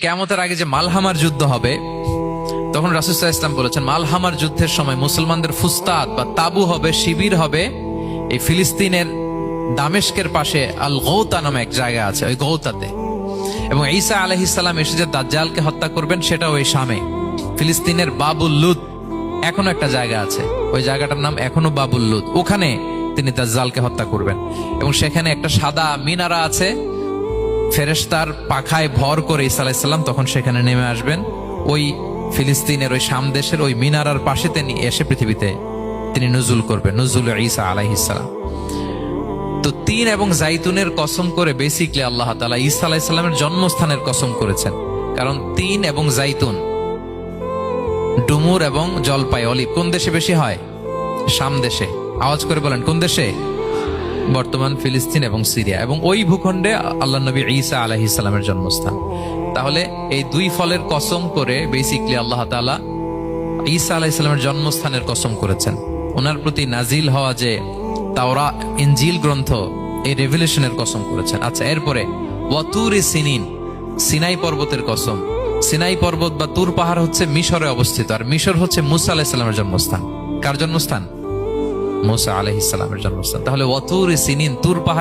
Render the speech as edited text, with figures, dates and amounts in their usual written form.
কিয়ামতের আগে যে মালহামার যুদ্ধ হবে, তখন রাসূল সাল্লাল্লাহু আলাইহি ওয়াসাল্লাম বলেছেন মালহামার যুদ্ধের সময় মুসলমানদের ফুস্তাদ বা তাবু হবে, শিবির হবে এই ফিলিস্তিনের দামেস্কের পাশে আল গৌতা নামে এক জায়গা আছে, ওই গৌতাতে। এবং ঈসা আলাইহিস সালাম এসে যে দাজ্জালকে হত্যা করবেন সেটাও ওই শামে। ফিলিস্তিনের বাবুল লুদ এখনো একটা জায়গা আছে, ওই জায়গাটার নাম এখনো বাবুল লুদ, ওখানে তিনি দাজ্জালকে হত্যা করবেন। এবং সেখানে একটা সাদা মিনারা আছে, ফেরেশতার পাখায় ভর করে ঈসা আলাইহিস সালাম তখন সেখানে নেমে আসবেন। ওই ফিলিস্তিনের ওই শাম দেশের ওই মিনারার পাশে তিনি এসে পৃথিবীতে তিনি নুজুল করবেন, নুজুল ঈসা আলাইহিস সালাম। তো তিন এবং জাইতুনের কসম করে বেসিকলি আল্লাহ তাআলা ঈসা আলাইহিস সালামের জন্মস্থানের কসম করেছেন। কারণ তিন এবং জাইতুন, ডুমুর এবং জলপাই, অলিভ কোন দেশে বেশি হয়? শাম দেশে। আওয়াজ করে বলেন কোন দেশে? বর্তমান ফিলিস্তিন এবং সিরিয়া। এবং ওই ভূখণ্ডে আল্লাহ নবী ঈসা আলাইহিস সালামের জন্মস্থান। তাহলে এই দুই ফলের কসম করে বেসিকলি আল্লাহ তাআলা ঈসা আলাইহিস সালামের জন্মস্থানের কসম করেছেন। ওনার প্রতি নাজিল হওয়া যে তাওরাত ইনজিল গ্রন্থ, এই রেভেলেশনের কসম করেছেন। আচ্ছা, এরপরে ওয়াতুরি সিনিন, সিনাই পর্বতের কসম। সিনাই পর্বত বা তুর পাহাড় হচ্ছে মিশরে অবস্থিত, আর মিশর হচ্ছে মুসা আলাইহিস সালামের জন্মস্থান। কার জন্মস্থান? মুসা আলাইহিস সালামের জন্মস্থান। তাহলে ওয়াতুরি সিনিন, তুর পাহাড়